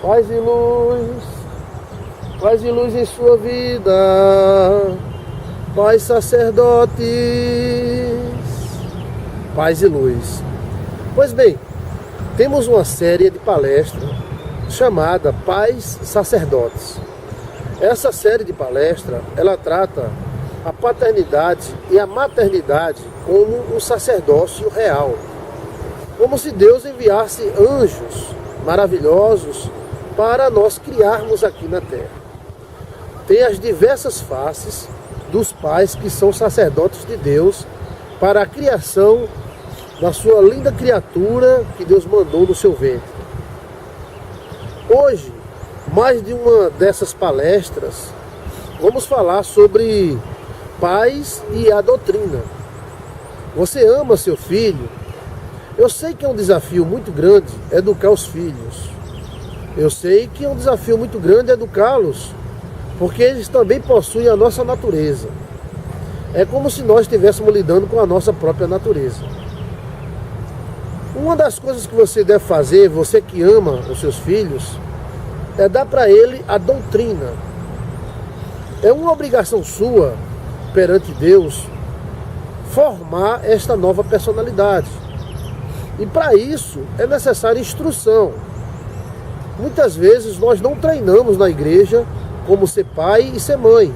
Paz e luz em sua vida, pais sacerdotes, paz e luz. Pois bem, temos uma série de palestras chamada Pais Sacerdotes. Essa série de palestras, ela trata a paternidade e a maternidade como um sacerdócio real. Como se Deus enviasse anjos maravilhosos para nós criarmos aqui na terra. Tem as diversas faces dos pais que são sacerdotes de Deus para a criação da sua linda criatura que Deus mandou no seu ventre. Hoje, mais de uma dessas palestras, vamos falar sobre pais e a doutrina. Você ama seu filho? Eu sei que é um desafio muito grande educar os filhos. Eu sei que é um desafio muito grande educá-los, porque eles também possuem a nossa natureza. É como se nós estivéssemos lidando com a nossa própria natureza. Uma das coisas que você deve fazer, você que ama os seus filhos, é dar para ele a doutrina. É uma obrigação sua, perante Deus, formar esta nova personalidade. E para isso é necessária instrução. Muitas vezes nós não treinamos na igreja como ser pai e ser mãe.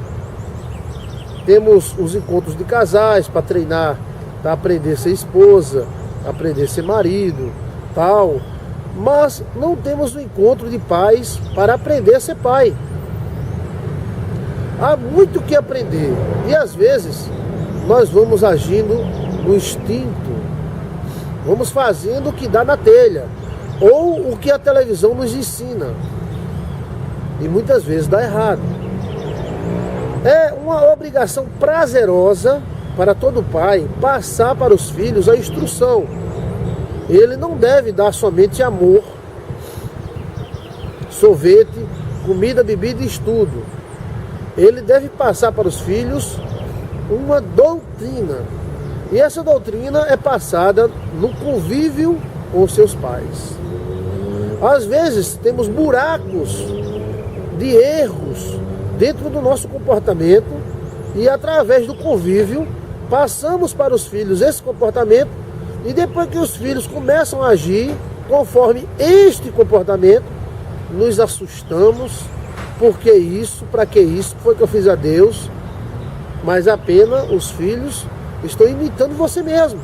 Temos os encontros de casais para treinar, para aprender a ser esposa, aprender a ser marido, tal. Mas não temos o encontro de pais para aprender a ser pai. Há muito o que aprender. E às vezes nós vamos agindo no instinto. Vamos fazendo o que dá na telha. Ou o que a televisão nos ensina. E muitas vezes dá errado. É uma obrigação prazerosa para todo pai passar para os filhos a instrução. Ele não deve dar somente amor, sorvete, comida, bebida e estudo. Ele deve passar para os filhos uma doutrina. E essa doutrina é passada no convívio com os seus pais. Às vezes temos buracos de erros dentro do nosso comportamento e através do convívio passamos para os filhos esse comportamento e depois que os filhos começam a agir conforme este comportamento, nos assustamos. Por que isso? Para que isso? Foi que eu fiz a Deus? Mas apenas os filhos estão imitando você mesmo.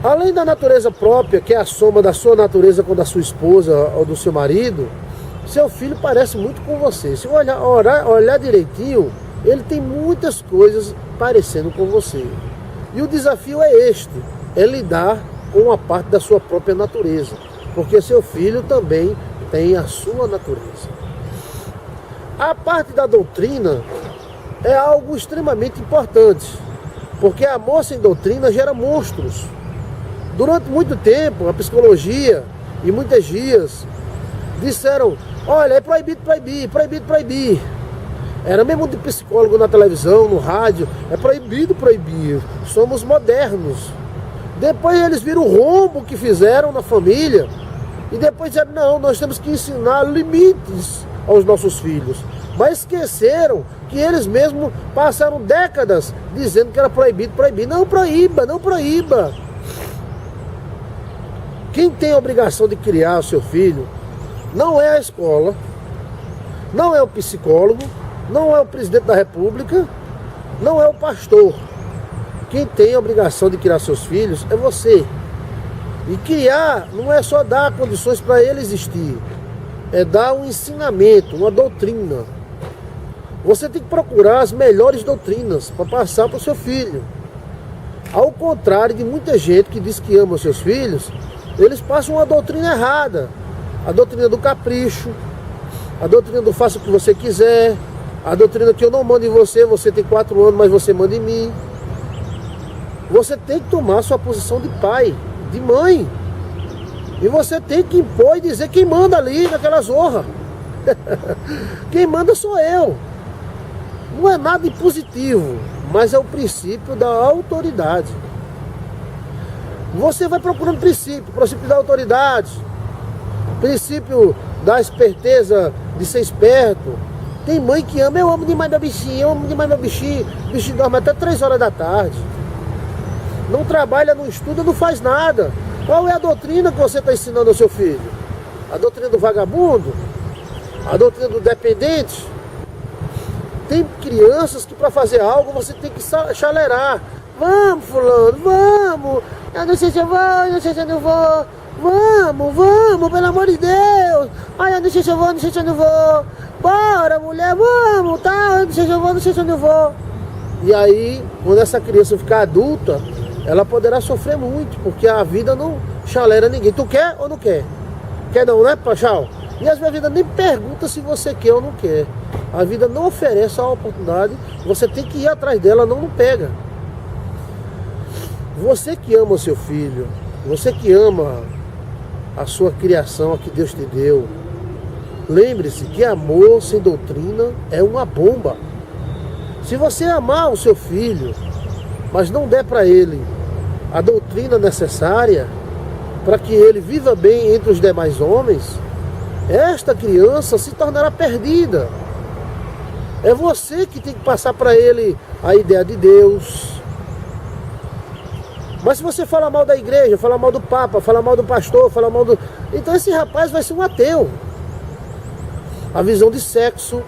Além da natureza própria, que é a soma da sua natureza com a da sua esposa ou do seu marido, seu filho parece muito com você. Se olhar direitinho, ele tem muitas coisas parecendo com você. E o desafio é este, é lidar com uma parte da sua própria natureza, porque seu filho também tem a sua natureza. A parte da doutrina é algo extremamente importante, porque amor sem doutrina gera monstros. Durante muito tempo, a psicologia e muitas guias disseram: olha, é proibido proibir, proibido proibir. Era mesmo de psicólogo na televisão, no rádio, é proibido proibir. Somos modernos. Depois eles viram o rombo que fizeram na família e depois disseram: não, nós temos que ensinar limites aos nossos filhos. Mas esqueceram que eles mesmos passaram décadas dizendo que era proibido proibir. Não proíba, não proíba. Quem tem a obrigação de criar o seu filho não é a escola, não é o psicólogo, não é o presidente da república, não é o pastor. Quem tem a obrigação de criar seus filhos é você. E criar não é só dar condições para ele existir, é dar um ensinamento, uma doutrina. Você tem que procurar as melhores doutrinas para passar para o seu filho. Ao contrário de muita gente que diz que ama os seus filhos, eles passam uma doutrina errada. A doutrina do capricho, a doutrina do faça o que você quiser, a doutrina que eu não mando em você, você tem 4 anos, mas você manda em mim. Você tem que tomar sua posição de pai, de mãe. E você tem que impor e dizer quem manda ali naquela zorra. Quem manda sou eu. Não é nada impositivo, mas é o princípio da autoridade. Você vai procurando princípio da autoridade. princípio da esperteza, de ser esperto. Tem mãe que ama, eu amo demais meu bichinho, eu amo demais meu bichinho. O bichinho dorme até 3 horas da tarde. Não trabalha, não estuda, não faz nada. Qual é a doutrina que você está ensinando ao seu filho? A doutrina do vagabundo? A doutrina do dependente? Tem crianças que para fazer algo você tem que chalerar. Vamos, fulano, vamos. Eu não sei se eu vou, eu não sei se eu não vou. Vamos, pelo amor de Deus. Ai, eu não sei se eu vou, não sei se eu não vou. Bora, mulher, vamos, tá? Eu não sei se eu vou, não sei se eu não vou. E aí, quando essa criança ficar adulta, ela poderá sofrer muito, porque a vida não chalera ninguém. Tu quer ou não quer? Quer não, né, Pachau? E às vezes a vida nem pergunta se você quer ou não quer. A vida não oferece a oportunidade, você tem que ir atrás dela, não pega. Você que ama o seu filho, você que ama a sua criação, a que Deus te deu, lembre-se que amor sem doutrina é uma bomba. Se você amar o seu filho, mas não der para ele a doutrina necessária para que ele viva bem entre os demais homens, esta criança se tornará perdida. É você que tem que passar para ele a ideia de Deus. Mas se você falar mal da igreja, falar mal do Papa, falar mal do pastor, falar mal do... Então esse rapaz vai ser um ateu. A visão de sexo,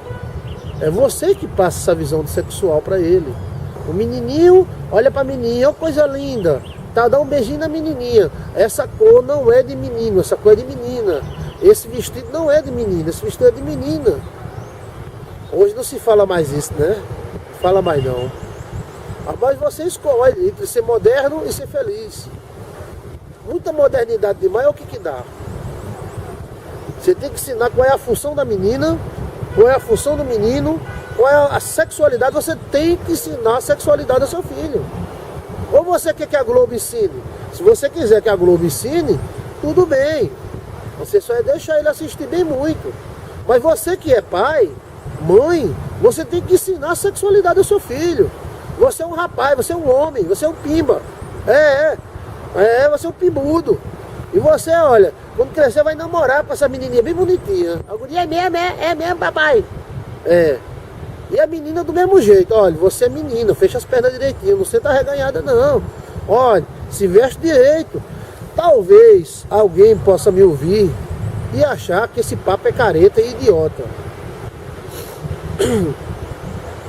é você que passa essa visão sexual para ele. O menininho olha para a menininha, oh, coisa linda, tá, dá um beijinho na menininha. Essa cor não é de menino, essa cor é de menina. Esse vestido não é de menina, esse vestido é de menina. Hoje não se fala mais isso, né? Não fala mais não. Mas você escolhe entre ser moderno e ser feliz. Muita modernidade demais é o que dá. Você tem que ensinar qual é a função da menina, qual é a função do menino, qual é a sexualidade. Você tem que ensinar a sexualidade ao seu filho. Ou você quer que a Globo ensine? Se você quiser que a Globo ensine, tudo bem. Você só é deixar ele assistir bem muito. Mas você que é pai, mãe, você tem que ensinar a sexualidade ao seu filho. Você é um rapaz, você é um homem, você é um pimba. Você é um pimbudo. E você, olha, quando crescer vai namorar com essa menininha bem bonitinha. A guria é mesmo, papai. E a menina do mesmo jeito. Olha, você é menina, fecha as pernas direitinho, não senta arreganhada não. Olha, se veste direito. Talvez alguém possa me ouvir e achar que esse papo é careta e idiota.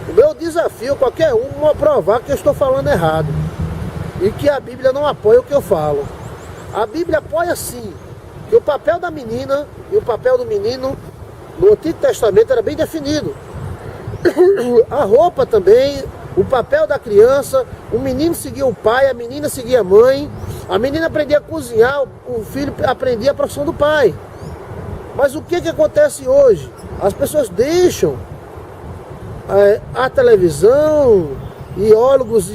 O meu desafio, qualquer um, é provar que eu estou falando errado. E que a Bíblia não apoia o que eu falo. A Bíblia apoia sim, que o papel da menina e o papel do menino no Antigo Testamento era bem definido. A roupa também, o papel da criança, o menino seguia o pai, a menina seguia a mãe, a menina aprendia a cozinhar, o filho aprendia a profissão do pai. Mas o que acontece hoje? As pessoas deixam a televisão, iólogos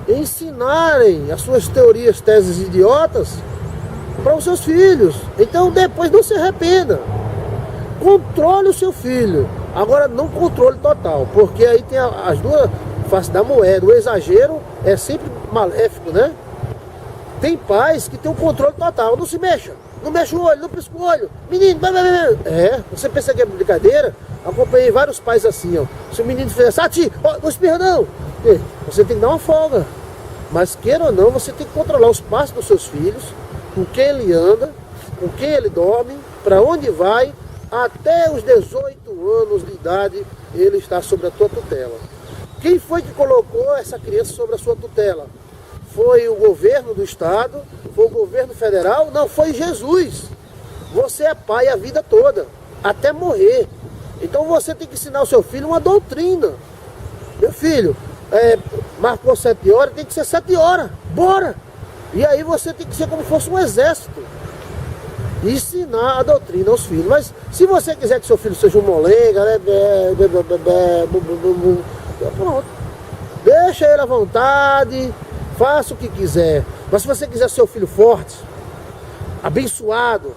ensinarem as suas teorias, teses idiotas para os seus filhos. Então depois não se arrependa. Controle o seu filho. Agora não controle total, porque aí tem as duas faces da moeda. O exagero é sempre maléfico, né? Tem pais que tem um controle total. Não se mexa, não mexa o olho, não pisca o olho. Menino, você pensa que é brincadeira? Acompanhei vários pais assim, ó. Se o menino fizer assim, não espirra não. Você tem que dar uma folga. Mas queira ou não, você tem que controlar os passos dos seus filhos, com quem ele anda, com quem ele dorme, para onde vai. Até os 18 anos de idade, ele está sob a tua tutela. Quem foi que colocou essa criança sobre a sua tutela? Foi o governo do estado? Foi o governo federal? Não, foi Jesus. Você é pai a vida toda, até morrer. Então você tem que ensinar ao seu filho uma doutrina. Meu filho, marcou 7 horas, tem que ser 7 horas. Bora! E aí você tem que ser como se fosse um exército. Ensinar a doutrina aos filhos. Mas se você quiser que seu filho seja um molenga, né? Pronto. Deixa ele à vontade, faça o que quiser. Mas se você quiser seu filho forte, abençoado,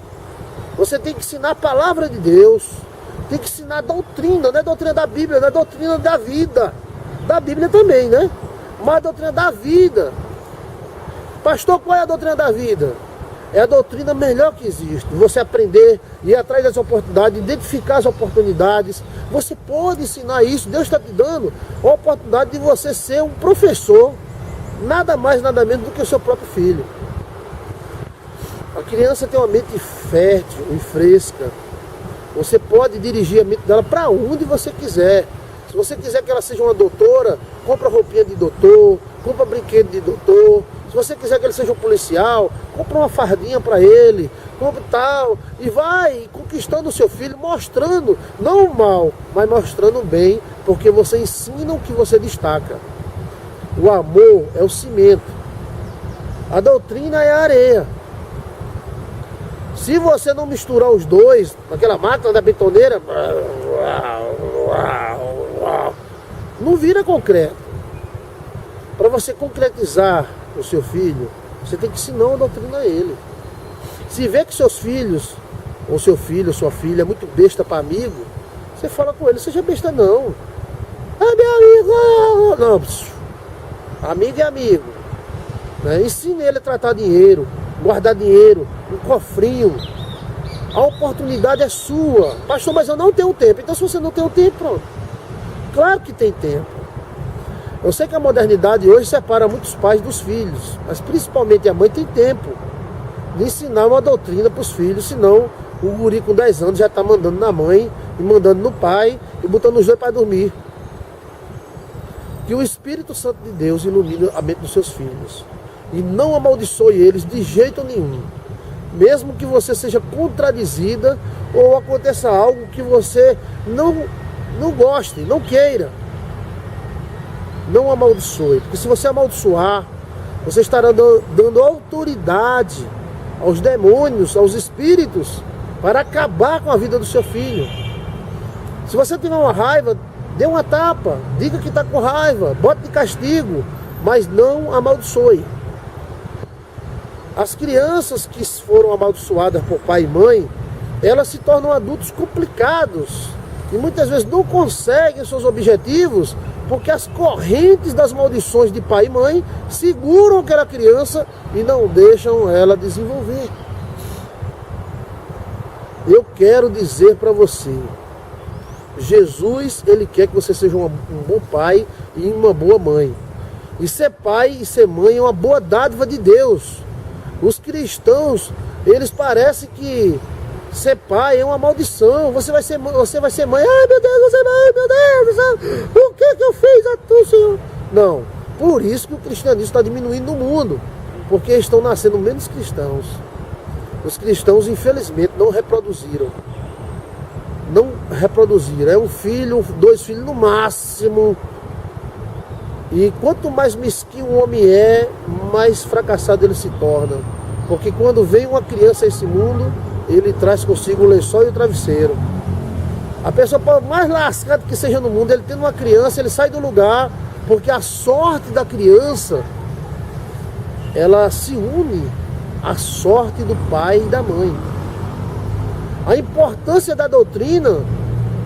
você tem que ensinar a palavra de Deus. Tem que ensinar a doutrina, não é doutrina da Bíblia, não é doutrina da vida. Da Bíblia também, né? Mas a doutrina da vida. Pastor, qual é a doutrina da vida? é a doutrina melhor que existe. Você aprender, ir atrás das oportunidades, identificar as oportunidades. Você pode ensinar isso. Deus está te dando a oportunidade de você ser um professor, nada mais, nada menos do que o seu próprio filho. A criança tem uma mente fértil e fresca. Você pode dirigir a mente dela para onde você quiser. Se você quiser que ela seja uma doutora, compra roupinha de doutor, compra brinquedo de doutor. Se você quiser que ele seja um policial, compra uma fardinha para ele, compra tal, e vai conquistando o seu filho, mostrando, não o mal, mas mostrando o bem, porque você ensina o que você destaca. O amor é o cimento, a doutrina é a areia. Se você não misturar os dois, naquela máquina da betoneira, não vira concreto. Para você concretizar o seu filho, você tem que ensinar a doutrina a ele. Se vê que seus filhos, ou seu filho, ou sua filha é muito besta para amigo, você fala com ele, seja besta não. Ah, meu amigo, não. Amigo é amigo. Né? Ensine ele a tratar dinheiro, guardar dinheiro, um cofrinho. A oportunidade é sua. Pastor, mas eu não tenho tempo. Então se você não tem o tempo, pronto. Claro que tem tempo. Eu sei que a modernidade hoje separa muitos pais dos filhos, mas principalmente a mãe tem tempo de ensinar uma doutrina para os filhos, senão o guri com 10 anos já está mandando na mãe e mandando no pai e botando os dois para dormir. Que o Espírito Santo de Deus ilumine a mente dos seus filhos e não amaldiçoe eles de jeito nenhum. Mesmo que você seja contradizida ou aconteça algo que você não goste, não queira. Não amaldiçoe, porque se você amaldiçoar, você estará dando autoridade aos demônios, aos espíritos, para acabar com a vida do seu filho. Se você tiver uma raiva, dê uma tapa, diga que está com raiva, bote de castigo, mas não amaldiçoe. As crianças que foram amaldiçoadas por pai e mãe, elas se tornam adultos complicados e muitas vezes não conseguem seus objetivos, porque as correntes das maldições de pai e mãe seguram aquela criança e não deixam ela desenvolver. Eu quero dizer para você, Jesus, ele quer que você seja um bom pai e uma boa mãe. E ser pai e ser mãe é uma boa dádiva de Deus. Os cristãos, eles parecem que ser pai é uma maldição. Você vai ser mãe. Ai meu Deus, você vai, meu Deus, o que eu fiz a tu, Senhor? Não, por isso que o cristianismo está diminuindo no mundo, porque estão nascendo menos cristãos. Os cristãos, infelizmente, não reproduziram. É um filho, 2 filhos no máximo. E quanto mais mesquinho o homem é, mais fracassado ele se torna. Porque quando vem uma criança a esse mundo, ele traz consigo o lençol e o travesseiro. A pessoa, por mais lascada que seja no mundo, ele tendo uma criança, ele sai do lugar, porque a sorte da criança, ela se une à sorte do pai e da mãe. A importância da doutrina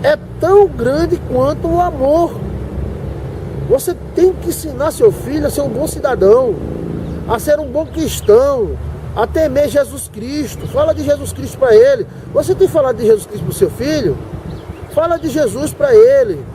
é tão grande quanto o amor. Você tem que ensinar seu filho a ser um bom cidadão, a ser um bom cristão, a temer Jesus Cristo. Fala de Jesus Cristo para ele. Você tem falado de Jesus Cristo para o seu filho? Fala de Jesus para ele.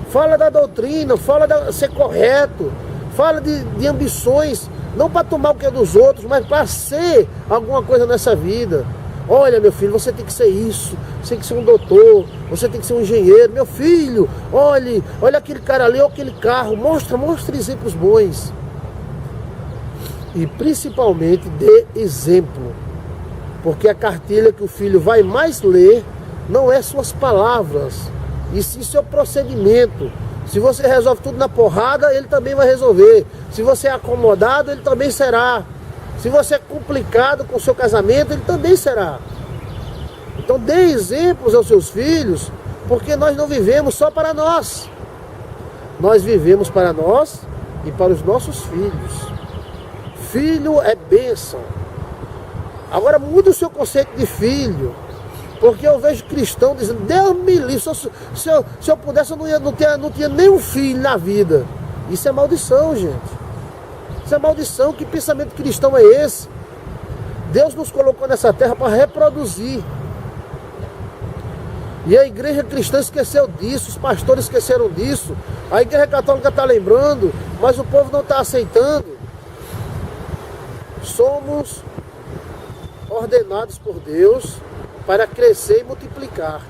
Fala da doutrina, fala de ser correto, fala de ambições, não para tomar o que é dos outros, mas para ser alguma coisa nessa vida. Olha, meu filho, você tem que ser isso, você tem que ser um doutor, você tem que ser um engenheiro. Meu filho, olha aquele cara ali, olha aquele carro, mostra exemplos bons. E principalmente dê exemplo, porque a cartilha que o filho vai mais ler não é suas palavras, e sim seu procedimento. Se você resolve tudo na porrada, ele também vai resolver. Se você é acomodado, ele também será. Se você é complicado com o seu casamento, ele também será. Então dê exemplos aos seus filhos, porque nós não vivemos só para nós. Nós vivemos para nós e para os nossos filhos. Filho é bênção. Agora muda o seu conceito de filho, porque eu vejo cristão dizendo, Deus me livre, se eu pudesse eu não tinha nenhum filho na vida. Isso é maldição, gente. Isso é maldição. Que pensamento cristão é esse? Deus nos colocou nessa terra para reproduzir. E a igreja cristã esqueceu disso, os pastores esqueceram disso, a igreja católica está lembrando, mas o povo não está aceitando. Somos ordenados por Deus para crescer e multiplicar.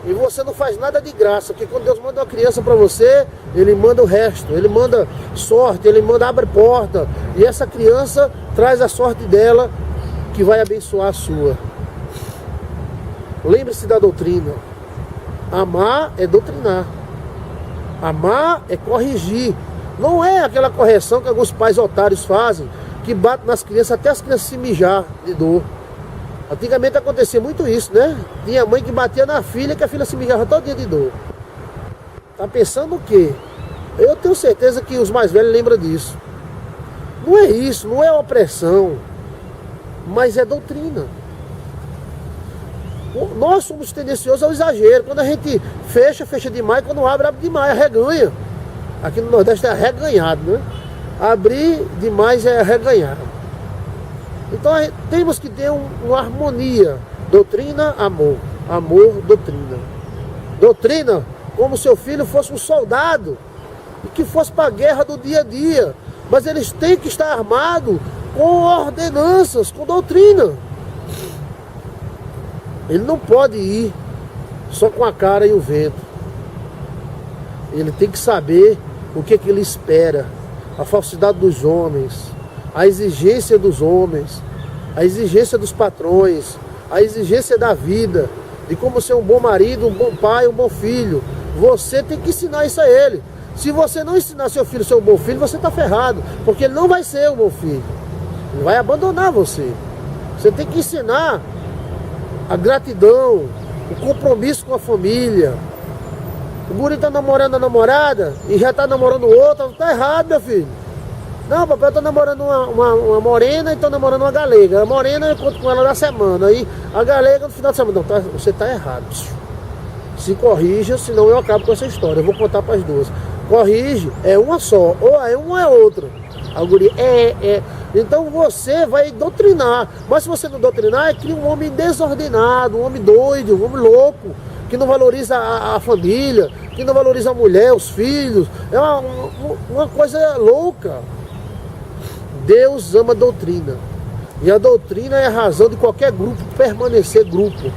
E você não faz nada de graça, porque quando Deus manda uma criança para você, Ele manda o resto, Ele manda sorte, Ele manda abre porta. E essa criança traz a sorte dela, que vai abençoar a sua. Lembre-se da doutrina. Amar é doutrinar. Amar é corrigir. Não é aquela correção que alguns pais otários fazem, que batem nas crianças até as crianças se mijar de dor. Antigamente acontecia muito isso, né? Tinha mãe que batia na filha, que a filha se mijava todo dia de dor. Tá pensando o quê? Eu tenho certeza que os mais velhos lembram disso. Não é isso, não é opressão, mas é doutrina. Nós somos tendenciosos ao exagero. Quando a gente fecha demais. Quando abre demais, arreganha. Aqui no Nordeste é arreganhado, né? Abrir demais é arreganhar. Então temos que ter uma harmonia. Doutrina, amor. Amor, doutrina. Doutrina, como se seu filho fosse um soldado e que fosse para a guerra do dia a dia. Mas eles têm que estar armados com ordenanças, com doutrina. Ele não pode ir só com a cara e o vento. Ele tem que saber o que ele espera. A falsidade dos homens, a exigência dos homens, a exigência dos patrões, a exigência da vida, de como ser um bom marido, um bom pai, um bom filho. Você tem que ensinar isso a ele. Se você não ensinar seu filho a ser um bom filho, você está ferrado, porque ele não vai ser um bom filho. Ele vai abandonar você. Você tem que ensinar a gratidão, o compromisso com a família. O guri está namorando a namorada e já está namorando outra, está errado, meu filho. Não, papai, eu estou namorando uma morena e estou namorando uma galega. A morena eu encontro com ela na semana, aí a galega no final de semana. Não, você está errado. Se corrija, senão eu acabo com essa história. Eu vou contar para as duas. Corrige, é uma só, ou é uma ou é outra. A guri Então você vai doutrinar. Mas se você não doutrinar, cria um homem desordenado, um homem doido, um homem louco, que não valoriza a família, que não valoriza a mulher, os filhos. É uma coisa louca. Deus ama a doutrina. E a doutrina é a razão de qualquer grupo permanecer grupo.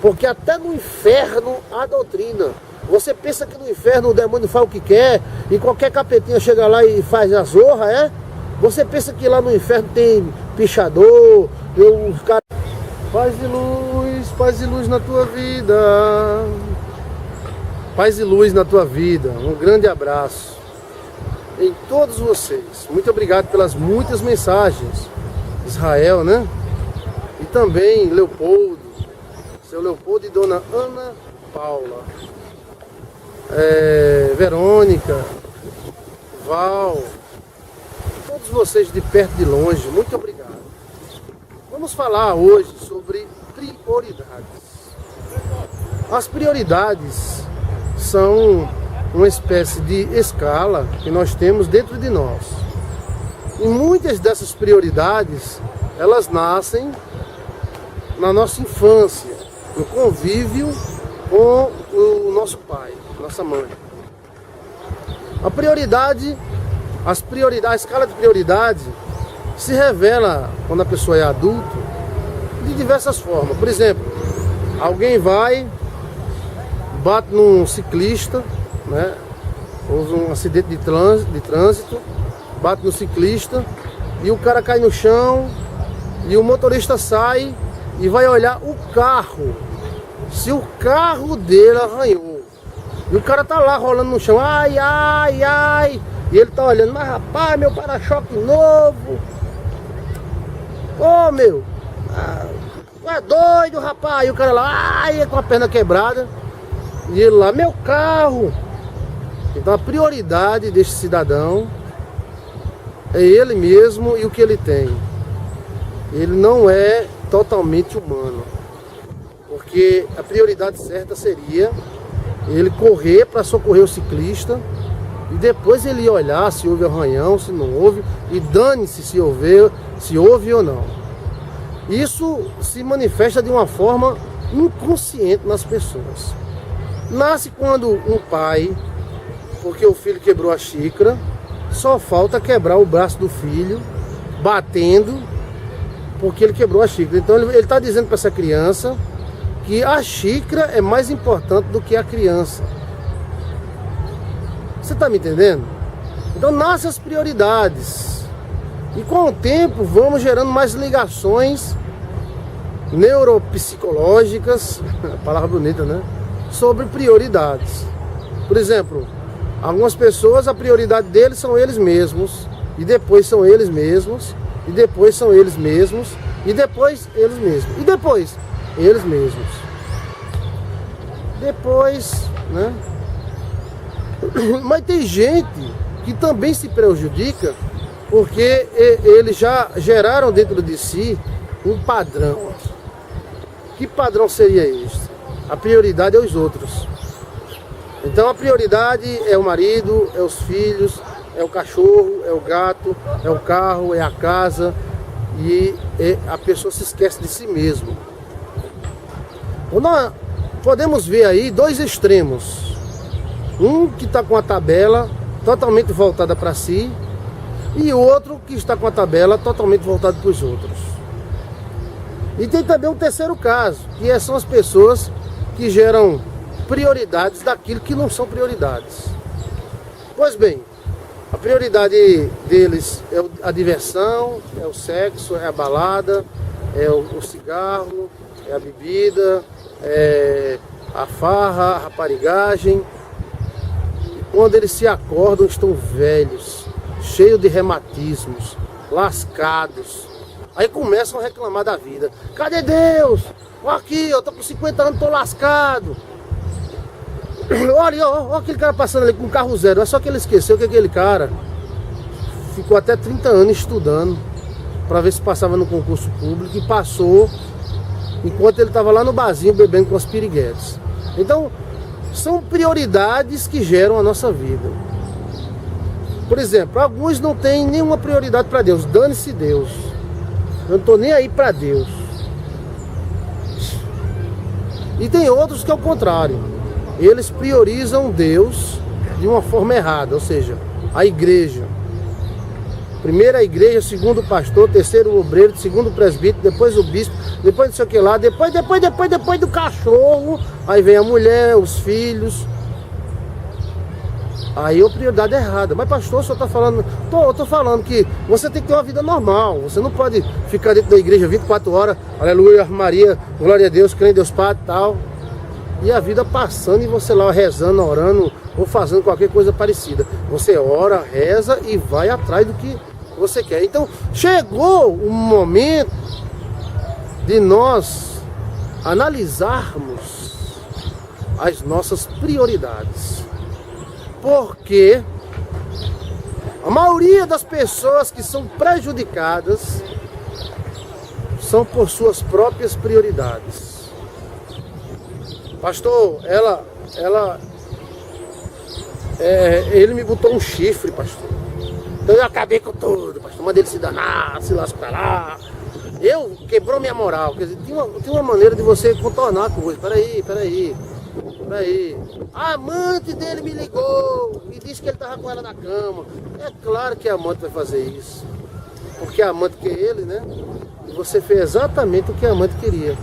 Porque até no inferno há doutrina. Você pensa que no inferno o demônio faz o que quer e qualquer capetinha chega lá e faz a zorra, é? Você pensa que lá no inferno tem pichador, os caras... Paz e luz na tua vida. Paz e luz na tua vida. Um grande abraço em todos vocês. Muito obrigado pelas muitas mensagens. Israel, né? E também Leopoldo, seu Leopoldo e dona Ana Paula, Verônica, Val, todos vocês de perto e de longe, muito obrigado. Vamos falar hoje sobre prioridades. As prioridades são uma espécie de escala que nós temos dentro de nós. E muitas dessas prioridades, elas nascem na nossa infância, no convívio com o nosso pai, nossa mãe. A escala de prioridade se revela quando a pessoa é adulto de diversas formas. Por exemplo, alguém vai, bate num ciclista, né? Houve um acidente de trânsito, bate no ciclista e o cara cai no chão e o motorista sai e vai olhar o carro, se o carro dele arranhou. E o cara tá lá rolando no chão, ai, ai, ai. E ele tá olhando, mas rapaz, meu para-choque novo. Ô meu, é doido, rapaz. E o cara lá, ai, com a perna quebrada. E ele lá, meu carro. Então a prioridade deste cidadão é ele mesmo e o que ele tem. Ele não é totalmente humano. Porque a prioridade certa seria ele correr para socorrer o ciclista e depois ele ia olhar se houve arranhão, se não houve, e dane-se se houve ou não. Isso se manifesta de uma forma inconsciente nas pessoas. Nasce quando um pai, porque o filho quebrou a xícara, só falta quebrar o braço do filho, batendo, porque ele quebrou a xícara. Então ele está dizendo para essa criança que a xícara é mais importante do que a criança. Você está me entendendo? Então nascem as prioridades. E com o tempo vamos gerando mais ligações neuropsicológicas, a palavra bonita, né? Sobre prioridades. Por exemplo, algumas pessoas, a prioridade deles são eles mesmos, e depois são eles mesmos, e depois são eles mesmos, e depois eles mesmos, e depois eles mesmos. Depois, né? Mas tem gente que também se prejudica porque eles já geraram dentro de si um padrão. Que padrão seria este? A prioridade é os outros. Então a prioridade é o marido, é os filhos, é o cachorro, é o gato, é o carro, é a casa, e a pessoa se esquece de si mesmo. Então, nós podemos ver aí dois extremos. Um que está com a tabela totalmente voltada para si, e outro que está com a tabela totalmente voltada para os outros. E tem também um terceiro caso, que são as pessoas que geram prioridades daquilo que não são prioridades. Pois bem, a prioridade deles é a diversão, é o sexo, é a balada, é o cigarro, é a bebida, é a farra, a raparigagem. E quando eles se acordam, estão velhos, cheios de reumatismos, lascados. Aí começam a reclamar da vida. Cadê Deus? Aqui, eu tô com 50 anos, tô lascado. Olha aquele cara passando ali com um carro zero. É só que ele esqueceu que aquele cara ficou até 30 anos estudando para ver se passava no concurso público, e passou enquanto ele estava lá no barzinho bebendo com os piriguetes. Então, são prioridades que geram a nossa vida. Por exemplo, alguns não têm nenhuma prioridade para Deus. Dane-se Deus. Eu não estou nem aí para Deus. E tem outros que é o contrário. Eles priorizam Deus de uma forma errada. Ou seja, a igreja. Primeiro a igreja, segundo o pastor, terceiro o obreiro, segundo o presbítero, depois o bispo, depois não sei o que lá, depois do cachorro. Aí vem a mulher, os filhos. Aí a prioridade é errada. Mas pastor, o senhor está falando... Eu estou falando que você tem que ter uma vida normal. Você não pode ficar dentro da igreja 24 horas. Aleluia, Maria, glória a Deus, crê em Deus Pai e tal. E a vida passando e você lá rezando, orando ou fazendo qualquer coisa parecida. Você ora, reza e vai atrás do que você quer. Então chegou o momento de nós analisarmos as nossas prioridades. Porque a maioria das pessoas que são prejudicadas são por suas próprias prioridades. Pastor, ele me botou um chifre, pastor. Então eu acabei com tudo, pastor. Mandei ele se danar, se lascar pra lá. Quebrou minha moral. Quer dizer, tinha uma maneira de você contornar a coisa. Peraí. A amante dele me ligou e disse que ele estava com ela na cama. É claro que a amante vai fazer isso. Porque a amante quer ele, né? E você fez exatamente o que a amante queria.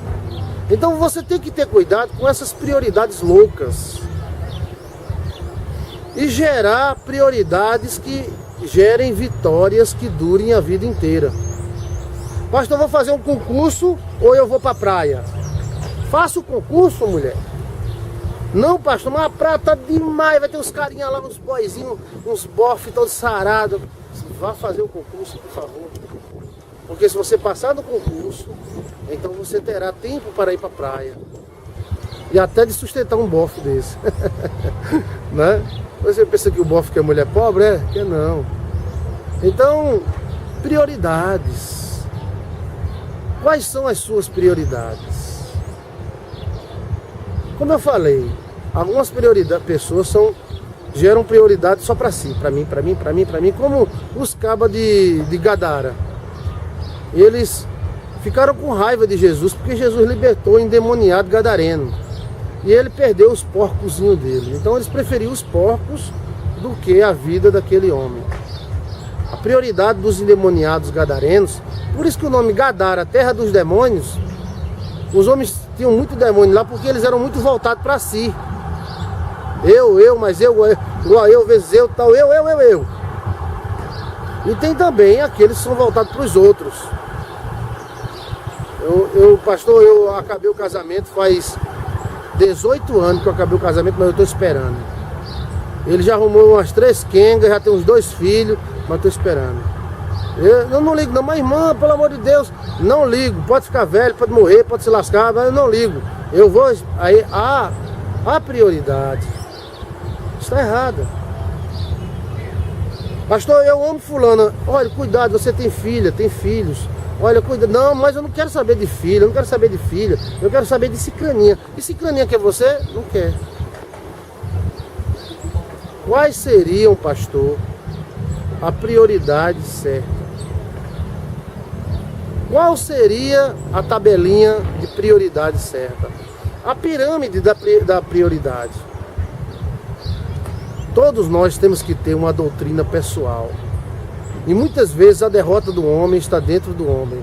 Então você tem que ter cuidado com essas prioridades loucas. E gerar prioridades que gerem vitórias que durem a vida inteira. Pastor, eu vou fazer um concurso ou eu vou para a praia? Faça o concurso, mulher. Não, pastor, mas a praia tá demais. Vai ter uns carinha lá, uns boizinhos, uns bofs todos sarados. Vá fazer o concurso, por favor. Porque se você passar no concurso, então você terá tempo para ir para a praia. E até de sustentar um bofe desse. Né? Você pensa que o bofe que é mulher pobre? Que não. Então, prioridades. Quais são as suas prioridades? Como eu falei, algumas pessoas geram prioridade só para si, para mim, como os cabas de Gadara. Eles ficaram com raiva de Jesus, porque Jesus libertou o endemoniado gadareno. E ele perdeu os porcozinhos dele. Então eles preferiam os porcos do que a vida daquele homem. A prioridade dos endemoniados gadarenos, por isso que o nome Gadara, terra dos demônios, os homens tinham muito demônio lá porque eles eram muito voltados para si. Mas eu, vezes eu, tal, eu. E tem também aqueles que são voltados para os outros. Pastor, eu acabei o casamento faz 18 anos que eu acabei o casamento, mas eu estou esperando. Ele já arrumou umas 3 quengas, já tem uns 2 filhos, mas estou esperando. Eu não ligo não, mas irmã, pelo amor de Deus, não ligo. Pode ficar velho, pode morrer, pode se lascar, mas eu não ligo. Eu vou, aí a prioridade está errada. Pastor, eu amo fulana. Olha, cuidado, você tem filha, tem filhos. Olha, cuida. Não, mas eu não quero saber de filha, eu não quero saber de filha. Eu quero saber de cicraninha. E cicraninha quer você? Não quer. Quais seriam, pastor, a prioridade certa? Qual seria a tabelinha de prioridade certa? A pirâmide da prioridade. Todos nós temos que ter uma doutrina pessoal. E muitas vezes a derrota do homem está dentro do homem.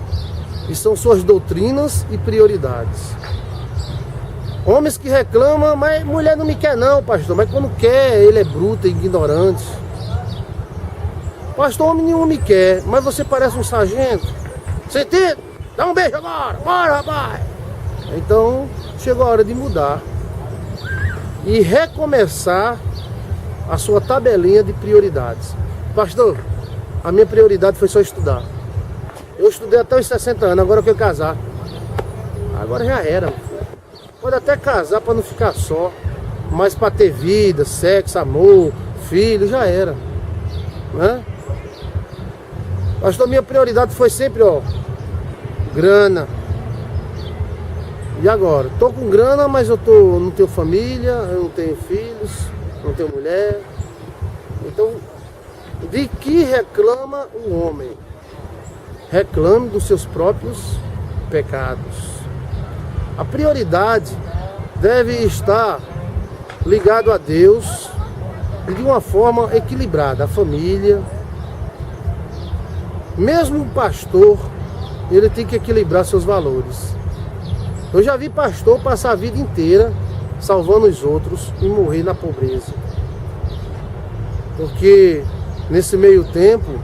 E são suas doutrinas e prioridades. Homens que reclamam, mas mulher não me quer não, pastor. Mas quando quer, ele é bruto, é ignorante. Pastor, homem nenhum me quer, mas você parece um sargento. Sentido? Dá um beijo agora, bora rapaz. Então, chegou a hora de mudar. E recomeçar a sua tabelinha de prioridades. Pastor, a minha prioridade foi só estudar. Eu estudei até os 60 anos, agora eu quero casar. Agora já era. Pode até casar para não ficar só, mas para ter vida, sexo, amor, filho, já era. Né? Pastor, minha prioridade foi sempre, grana. E agora? Tô com grana, mas eu não tenho família, eu não tenho filhos, não tenho mulher. Então, de que reclama o homem? Reclame dos seus próprios pecados. A prioridade deve estar ligado a Deus e de uma forma equilibrada, a família. Mesmo o pastor, ele tem que equilibrar seus valores. Eu já vi pastor passar a vida inteira salvando os outros e morrer na pobreza. Porque nesse meio tempo,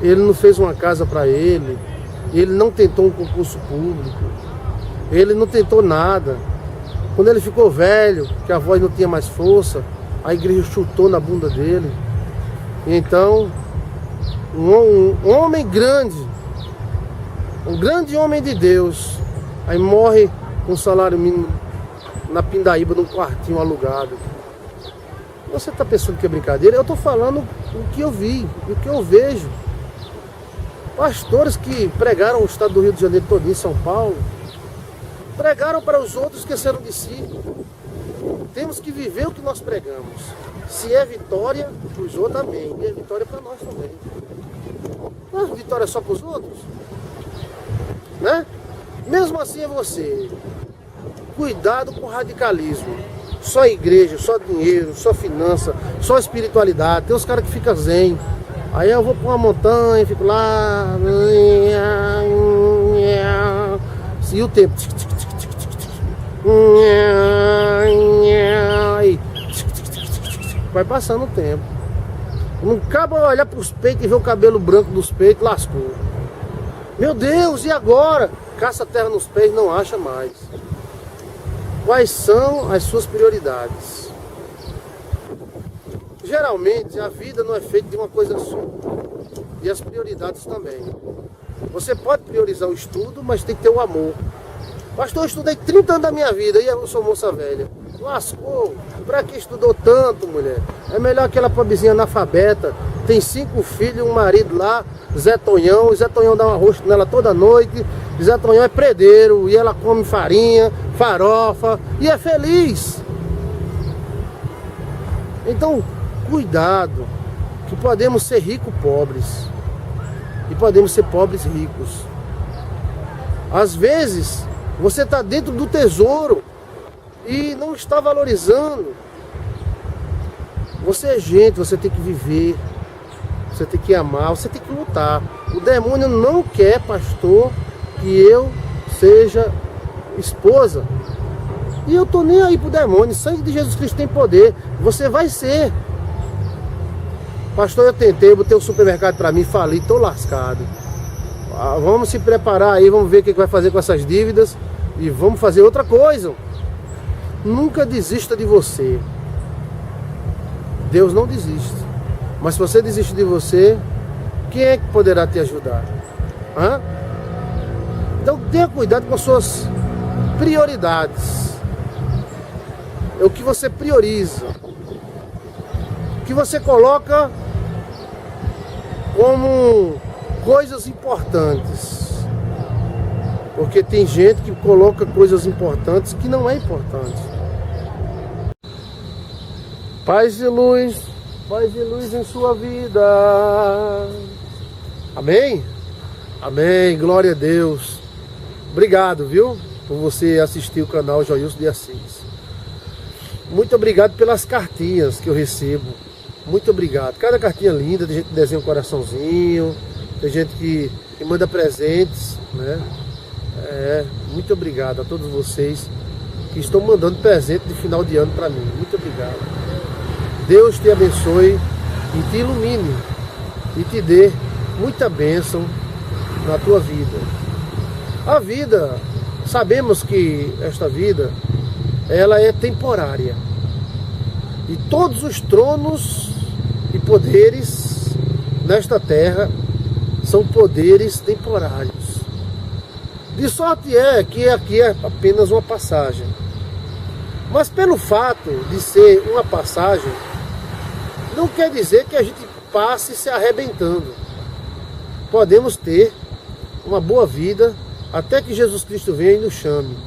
ele não fez uma casa para ele não tentou um concurso público, ele não tentou nada. Quando ele ficou velho, que a voz não tinha mais força, a igreja chutou na bunda dele. Então, um homem grande, um grande homem de Deus, aí morre com salário mínimo na pindaíba, num quartinho alugado. Você está pensando que é brincadeira? Eu estou falando o que eu vi, o que eu vejo. Pastores que pregaram o estado do Rio de Janeiro todo, em São Paulo, pregaram para os outros, esqueceram de si. Temos que viver o que nós pregamos. Se é vitória para os outros, amém. E é vitória para nós também. Não é vitória só para os outros? Né? Mesmo assim é você. Cuidado com o radicalismo. Só igreja, só dinheiro, só finança, só espiritualidade. Tem uns caras que ficam zen. Aí eu vou para uma montanha, fico lá. E o tempo. Vai passando o tempo. Não cabe olhar para os peitos e ver o cabelo branco dos peitos, lascou. Meu Deus, e agora? Caça terra nos pés, não acha mais. Quais são as suas prioridades? Geralmente a vida não é feita de uma coisa só. E as prioridades também. Você pode priorizar o estudo, mas tem que ter o amor. Pastor, eu estudei 30 anos da minha vida e eu sou moça velha. Lascou. Pra que estudou tanto, mulher? É melhor aquela pobrezinha analfabeta. Tem 5 filhos, um marido lá, Zé Tonhão. O Zé Tonhão dá um arroz nela toda noite. Zé Tonhão é predeiro e ela come farinha, farofa e é feliz. Então, cuidado, que podemos ser ricos pobres e podemos ser pobres ricos. Às vezes, você está dentro do tesouro e não está valorizando. Você é gente, você tem que viver, você tem que amar, você tem que lutar. O demônio não quer, pastor, que eu seja esposa. E eu tô nem aí pro demônio. O sangue de Jesus Cristo tem poder. Você vai ser. Pastor, eu tentei, botei um supermercado para mim, falei, tô lascado. Vamos se preparar aí, vamos ver o que vai fazer com essas dívidas e vamos fazer outra coisa. Nunca desista de você. Deus não desiste. Mas se você desiste de você, quem é que poderá te ajudar? Hã? Então tenha cuidado com as suas prioridades. É o que você prioriza. O que você coloca como coisas importantes. Porque tem gente que coloca coisas importantes que não é importante. Paz e luz em sua vida. Amém? Amém, glória a Deus. Obrigado, viu, por você assistir o canal Joilson de Assis. Muito obrigado pelas cartinhas que eu recebo. Muito obrigado. Cada cartinha linda, tem gente que desenha um coraçãozinho, tem gente que manda presentes, né? Muito obrigado a todos vocês que estão mandando presente de final de ano para mim. Muito obrigado. Deus te abençoe e te ilumine e te dê muita bênção na tua vida. A vida, sabemos que esta vida, ela é temporária. E todos os tronos e poderes nesta terra são poderes temporários. De sorte é que aqui é apenas uma passagem. Mas pelo fato de ser uma passagem, não quer dizer que a gente passe se arrebentando. Podemos ter uma boa vida até que Jesus Cristo venha e nos chame.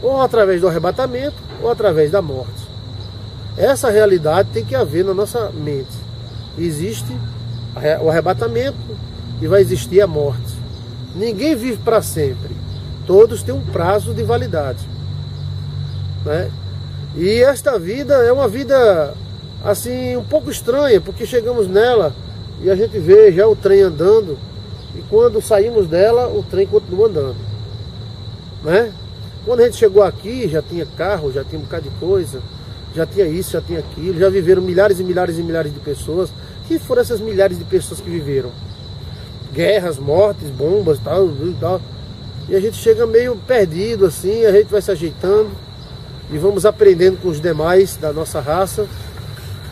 Ou através do arrebatamento, ou através da morte. Essa realidade tem que haver na nossa mente. Existe o arrebatamento e vai existir a morte. Ninguém vive para sempre. Todos têm um prazo de validade, né? E esta vida é uma vida assim um pouco estranha, porque chegamos nela e a gente vê já o trem andando, e quando saímos dela o trem continua andando, né? Quando a gente chegou aqui já tinha carro, já tinha um bocado de coisa, já tinha isso, já tinha aquilo, já viveram milhares e milhares e milhares de pessoas. Que foram essas milhares de pessoas que viveram? Guerras, mortes, bombas, tal, tal. E a gente chega meio perdido assim, a gente vai se ajeitando e vamos aprendendo com os demais da nossa raça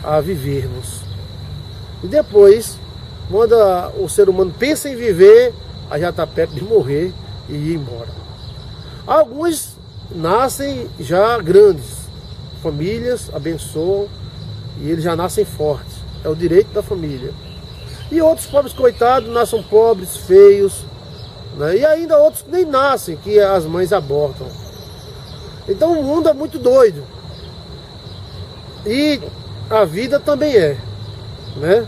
a vivermos. E depois, quando o ser humano pensa em viver, aí já está perto de morrer e ir embora. Alguns nascem já grandes, famílias abençoam e eles já nascem fortes. É o direito da família. E outros pobres coitados nascem pobres, feios, né? E ainda outros nem nascem, que as mães abortam. Então o mundo é muito doido. E a vida também é, né?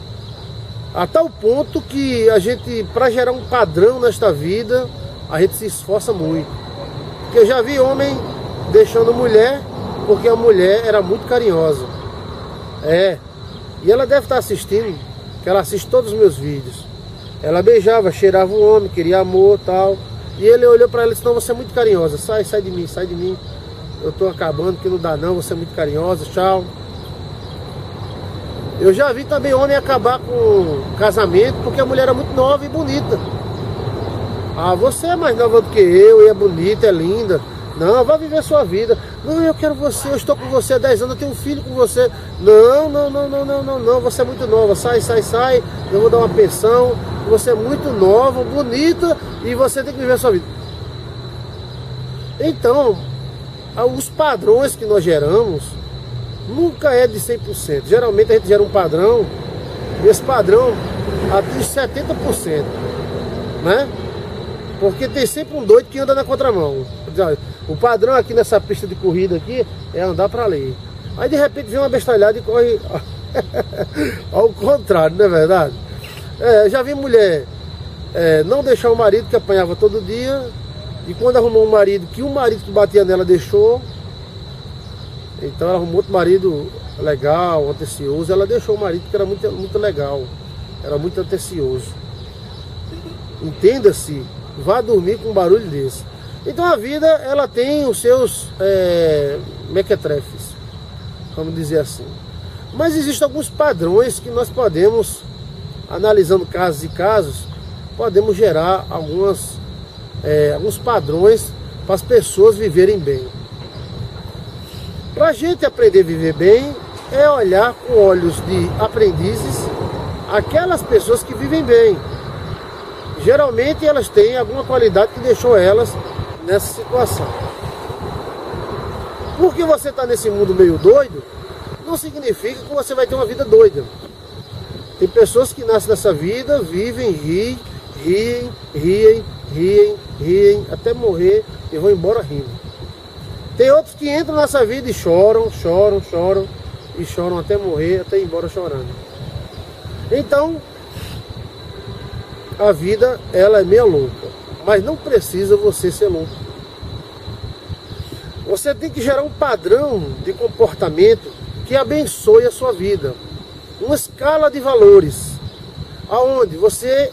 A tal ponto que a gente, para gerar um padrão nesta vida, a gente se esforça muito. Porque eu já vi homem deixando mulher porque a mulher era muito carinhosa. E ela deve estar assistindo, que ela assiste todos os meus vídeos. Ela beijava, cheirava o homem, queria amor e tal. E ele olhou para ela e disse: não, você é muito carinhosa, sai de mim, sai de mim. Eu tô acabando, que não dá não, você é muito carinhosa, tchau. Eu já vi também homem acabar com casamento porque a mulher era muito nova e bonita. Ah, você é mais nova do que eu, e é bonita, é linda. Não, vá viver a sua vida. Não, eu quero você, eu estou com você há 10 anos, eu tenho um filho com você. Não, você é muito nova, sai, eu vou dar uma pensão. Você é muito nova, bonita, e você tem que viver a sua vida. Então, os padrões que nós geramos nunca é de 100%. Geralmente a gente gera um padrão, e esse padrão atinge 70%, né? Porque tem sempre um doido que anda na contramão. O padrão aqui nessa pista de corrida aqui é andar para ali. Aí de repente vem uma bestalhada e corre ao contrário, não é verdade? Já vi mulher não deixar o marido que apanhava todo dia E quando arrumou um marido, que o marido que batia nela deixou, então ela arrumou outro marido legal, atencioso, ela deixou o marido que era muito legal, era muito atencioso. Entenda-se, vá dormir com um barulho desse. Então a vida, ela tem os seus mequetrefes, vamos dizer assim. Mas existem alguns padrões que nós podemos, analisando casos e casos, podemos gerar alguns padrões para as pessoas viverem bem. Para a gente aprender a viver bem, é olhar com olhos de aprendizes aquelas pessoas que vivem bem. Geralmente elas têm alguma qualidade que deixou elas nessa situação. Porque você está nesse mundo meio doido, não significa que você vai ter uma vida doida. Tem pessoas que nascem nessa vida, vivem, riem, até morrer e vão embora rindo. Tem outros que entram nessa vida e choram até morrer, até ir embora chorando. Então, a vida, ela é meio louca, mas não precisa você ser louco. Você tem que gerar um padrão de comportamento que abençoe a sua vida. Uma escala de valores, aonde você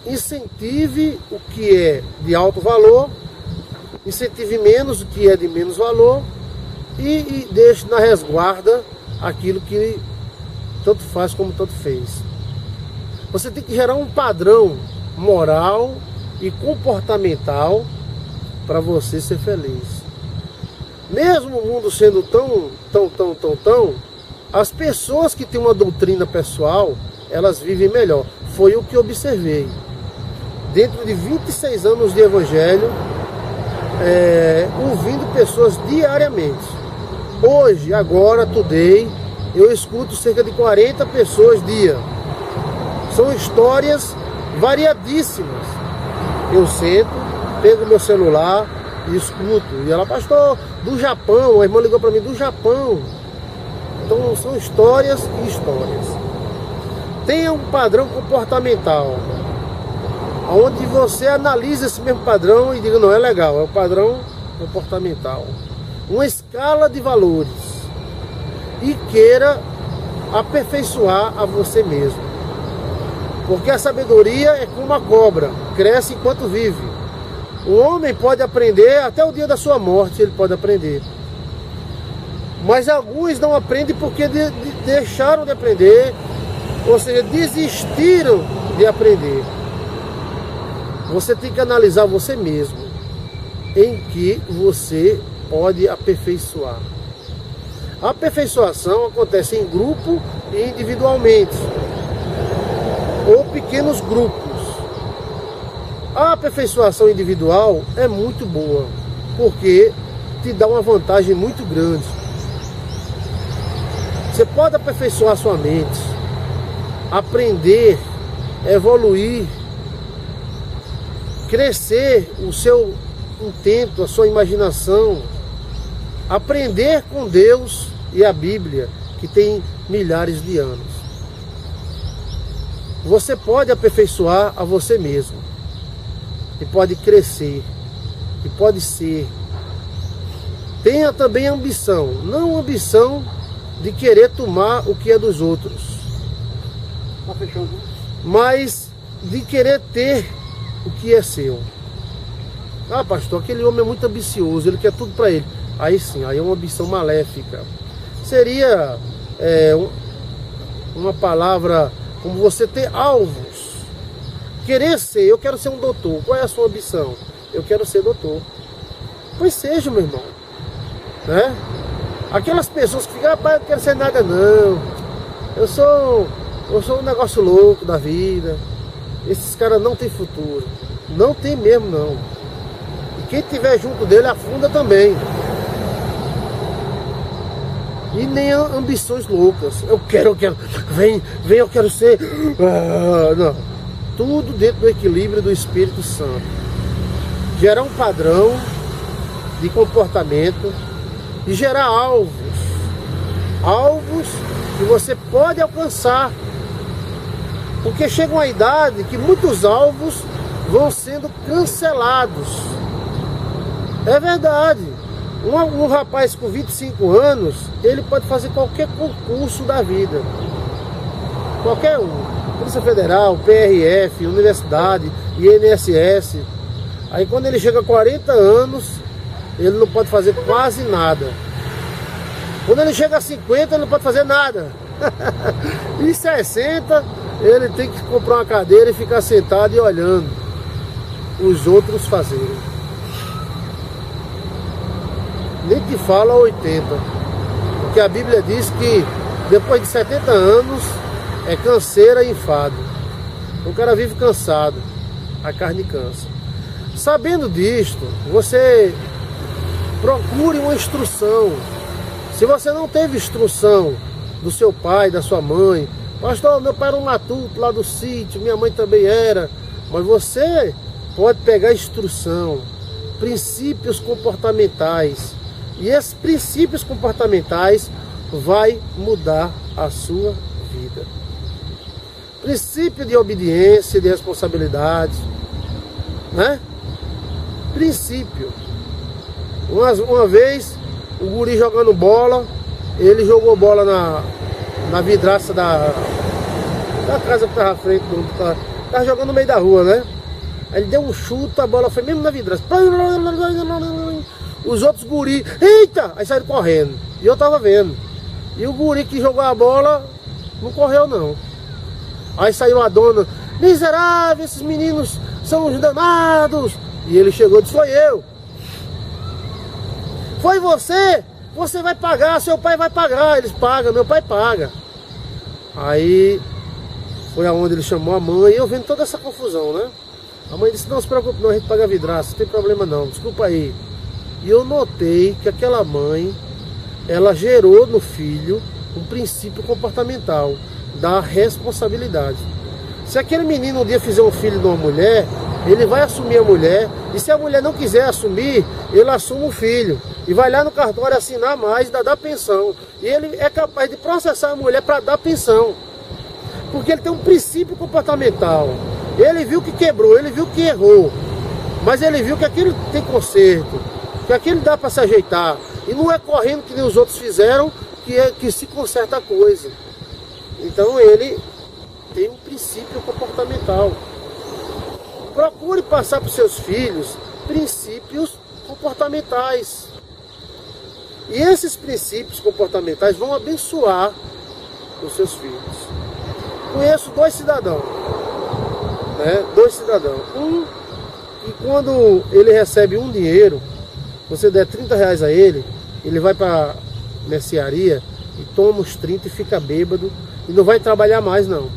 incentive o que é de alto valor, incentive menos o que é de menos valor e deixe na resguarda aquilo que tanto faz como tanto fez. Você tem que gerar um padrão moral e comportamental para você ser feliz. Mesmo o mundo sendo tão, as pessoas que têm uma doutrina pessoal, elas vivem melhor. Foi o que observei. Dentro de 26 anos de evangelho, ouvindo pessoas diariamente. Hoje, agora, today, eu escuto cerca de 40 pessoas dia. São histórias variadíssimas. Eu sento, pego meu celular e escuto. E ela, pastor, do Japão, a irmã ligou para mim, do Japão. Então são histórias e histórias. Tenha um padrão comportamental, onde você analisa esse mesmo padrão e diga, não, é legal, é o padrão comportamental. Uma escala de valores. E queira aperfeiçoar a você mesmo. Porque a sabedoria é como a cobra, cresce enquanto vive. O homem pode aprender, até o dia da sua morte ele pode aprender. Mas alguns não aprendem porque deixaram de aprender, ou seja, desistiram de aprender. Você tem que analisar você mesmo, em que você pode aperfeiçoar. A aperfeiçoação acontece em grupo e individualmente, ou pequenos grupos. A aperfeiçoação individual é muito boa, porque te dá uma vantagem muito grande. Você pode aperfeiçoar sua mente, aprender, evoluir, crescer o seu intento, a sua imaginação, aprender com Deus e a Bíblia, que tem milhares de anos. Você pode aperfeiçoar a você mesmo, e pode crescer, e pode ser. Tenha também ambição, não ambição de querer tomar o que é dos outros, mas de querer ter o que é seu. Ah, pastor, aquele homem é muito ambicioso, ele quer tudo para ele. Aí sim, aí é uma ambição maléfica. Seria uma palavra como você ter alvos. Querer ser, eu quero ser um doutor. Qual é a sua ambição? Eu quero ser doutor. Pois seja, meu irmão. Né? Aquelas pessoas que ficam, rapaz, eu não quero ser nada não. Eu sou um negócio louco da vida. Esses caras não têm futuro. Não tem mesmo, não. E quem estiver junto dele afunda também. E nem ambições loucas. Eu quero, vem, eu quero ser. Não. Tudo dentro do equilíbrio do Espírito Santo. Gerar um padrão de comportamento e gerar alvos. Alvos que você pode alcançar. Porque chega uma idade que muitos alvos vão sendo cancelados. É verdade. Um rapaz com 25 anos, ele pode fazer qualquer concurso da vida. Qualquer um. Polícia Federal, PRF, Universidade, INSS. Aí quando ele chega a 40 anos, ele não pode fazer quase nada. Quando ele chega a 50, ele não pode fazer nada. E 60, ele tem que comprar uma cadeira e ficar sentado e olhando os outros fazerem. Nem te fala 80. Porque a Bíblia diz que depois de 70 anos é canseira e enfado. O cara vive cansado, a carne cansa. Sabendo disto, você procure uma instrução. Se você não teve instrução do seu pai, da sua mãe, pastor, meu pai era um matuto lá do sítio, minha mãe também era, mas você pode pegar instrução, princípios comportamentais, e esses princípios comportamentais vai mudar a sua vida. Princípio de obediência, de responsabilidade, né? Princípio. Uma vez, o guri jogando bola, ele jogou bola na vidraça da casa que estava à frente, estava jogando no meio da rua, né? Aí ele deu um chute, a bola foi mesmo na vidraça. Os outros guri, eita! Aí saíram correndo. E eu tava vendo. E o guri que jogou a bola não correu não. Aí saiu a dona, miserável, esses meninos são uns danados. E ele chegou e disse, foi eu. Foi você? Você vai pagar, seu pai vai pagar. Eles pagam, meu pai paga. Aí foi aonde ele chamou a mãe, e eu vendo toda essa confusão, né? A mãe disse, não se preocupe não, a gente paga a vidraça, não tem problema não, desculpa aí. E eu notei que aquela mãe, ela gerou no filho um princípio comportamental da responsabilidade. Se aquele menino um dia fizer um filho de uma mulher, ele vai assumir a mulher, e se a mulher não quiser assumir, ele assume o filho, e vai lá no cartório assinar mais, dar pensão, e ele é capaz de processar a mulher para dar pensão, porque ele tem um princípio comportamental. Ele viu que quebrou, ele viu que errou, mas ele viu que aquilo tem conserto, que aquilo dá para se ajeitar, e não é correndo que nem os outros fizeram que se conserta a coisa. Então ele tem um princípio comportamental. Procure passar para os seus filhos princípios comportamentais. E esses princípios comportamentais vão abençoar os seus filhos. Conheço dois cidadãos. Dois cidadãos. Um que quando ele recebe um dinheiro, você der 30 reais a ele, ele vai para a mercearia e toma os 30 e fica bêbado e não vai trabalhar mais não.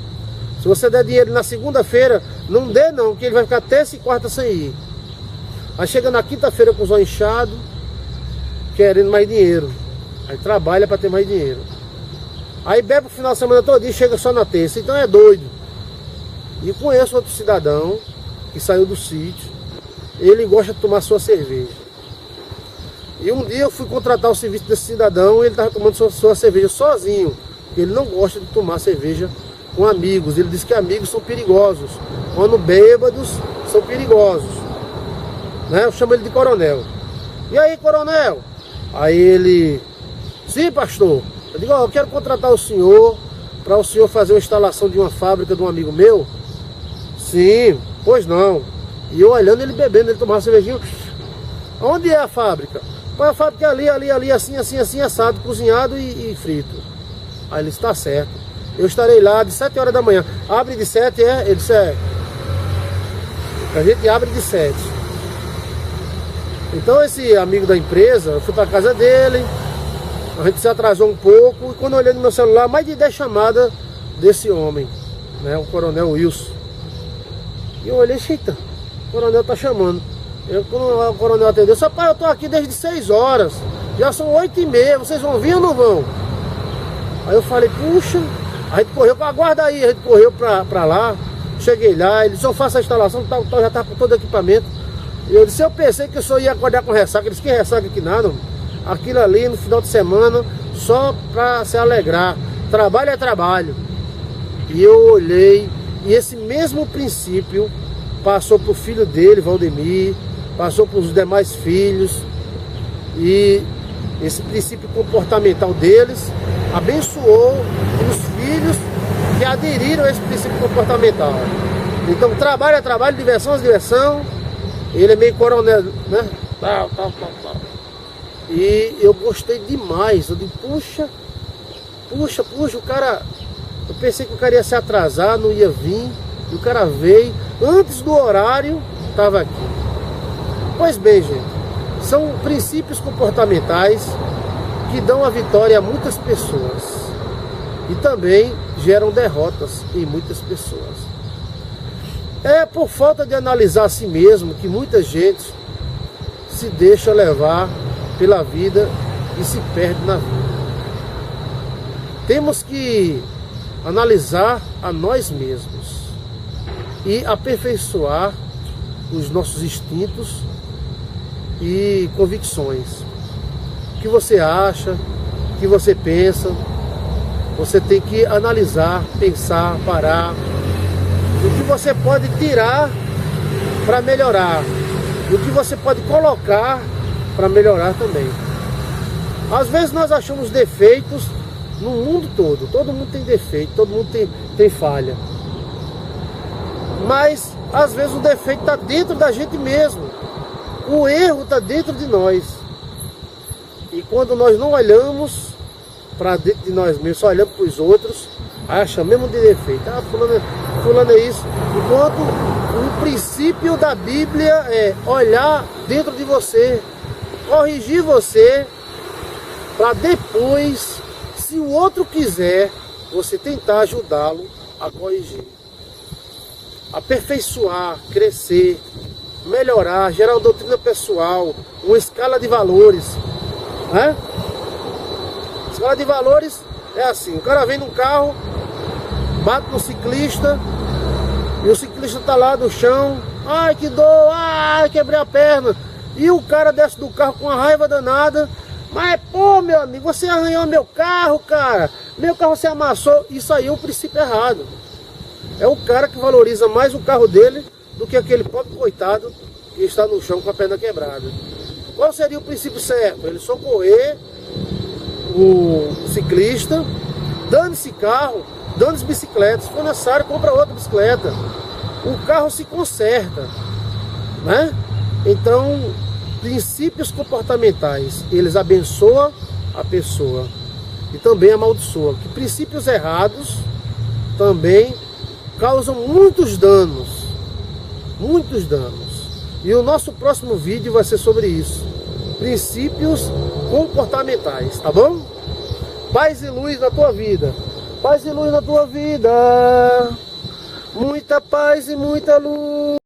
Se você der dinheiro na segunda-feira, não dê não, que ele vai ficar terça e quarta sem ir. Aí chega na quinta-feira com os olhos inchados, querendo mais dinheiro. Aí trabalha para ter mais dinheiro. Aí bebe o final de semana todo e chega só na terça. Então é doido. E conheço outro cidadão que saiu do sítio. Ele gosta de tomar sua cerveja. E um dia eu fui contratar o serviço desse cidadão e ele estava tomando sua cerveja sozinho. Porque ele não gosta de tomar cerveja com amigos. Ele diz que amigos são perigosos. Quando bêbados, são perigosos. Eu chamo ele de coronel. E aí, coronel? Aí ele... Sim, pastor. Eu digo, eu quero contratar o senhor para o senhor fazer uma instalação de uma fábrica de um amigo meu. Sim, pois não. E eu olhando ele bebendo, ele tomava cervejinha. Onde é a fábrica? A fábrica é ali, assim, assado, cozinhado e frito. Aí ele está certo. Eu estarei lá de 7 horas da manhã. Abre de 7, é? Ele disse, é. A gente abre de 7. Então esse amigo da empresa, eu fui para a casa dele, a gente se atrasou um pouco, e quando eu olhei no meu celular, mais de 10 chamadas desse homem, o coronel Wilson. E eu olhei, eita, o coronel tá chamando. Quando o coronel atendeu, seu pai, eu tô aqui desde 6 horas, já são 8h30, vocês vão vir ou não vão? Aí eu falei, puxa, a gente correu, aguarda aí, a gente correu pra lá, cheguei lá, ele disse, eu faço a instalação, já tá com todo o equipamento. E eu disse, eu pensei que o senhor ia acordar com ressaca. Ele disse, que ressaca que nada, aquilo ali no final de semana, só pra se alegrar, trabalho é trabalho. E eu olhei, e esse mesmo princípio passou para o filho dele, Valdemir, passou para os demais filhos, e esse princípio comportamental deles abençoou os filhos que aderiram a esse princípio comportamental. Então trabalho é trabalho, diversão é diversão. Ele é meio coronel, né? Tal. E eu gostei demais. Eu digo, puxa, o cara... Eu pensei que o cara ia se atrasar, não ia vir. E o cara veio, antes do horário, estava aqui. Pois bem, gente, são princípios comportamentais que dão a vitória a muitas pessoas. E também geram derrotas em muitas pessoas. É por falta de analisar a si mesmo que muita gente se deixa levar pela vida e se perde na vida. Temos que analisar a nós mesmos e aperfeiçoar os nossos instintos e convicções. O que você acha, o que você pensa, você tem que analisar, pensar, parar. O que você pode tirar para melhorar, o que você pode colocar para melhorar também. Às vezes nós achamos defeitos no mundo todo mundo tem defeito, todo mundo tem falha. Mas às vezes o defeito está dentro da gente mesmo, o erro está dentro de nós. E quando nós não olhamos para dentro de nós mesmos, só olhamos para os outros, aí chamamos de defeito. Ah, fulano é isso. Enquanto o princípio da Bíblia é olhar dentro de você, corrigir você, para depois, se o outro quiser, você tentar ajudá-lo a corrigir. Aperfeiçoar, crescer, melhorar, gerar uma doutrina pessoal, uma escala de valores. Né? Escala de valores é assim, o cara vem num carro, bate no ciclista, e o ciclista tá lá no chão, ai que dor, ai quebrei a perna, e o cara desce do carro com uma raiva danada, mas pô meu amigo, você arranhou meu carro, cara, meu carro se amassou. Isso aí é um princípio errado. É o cara que valoriza mais o carro dele do que aquele pobre coitado que está no chão com a perna quebrada. Qual seria o princípio certo? Ele socorrer o ciclista, dane-se carro, dane-se bicicleta, se for necessário compra outra bicicleta, o carro se conserta, né? Então, princípios comportamentais, eles abençoam a pessoa e também amaldiçoam. Que princípios errados também causam muitos danos, e o nosso próximo vídeo vai ser sobre isso, princípios comportamentais, tá bom? Paz e luz na tua vida. Paz e luz na tua vida. Muita paz e muita luz.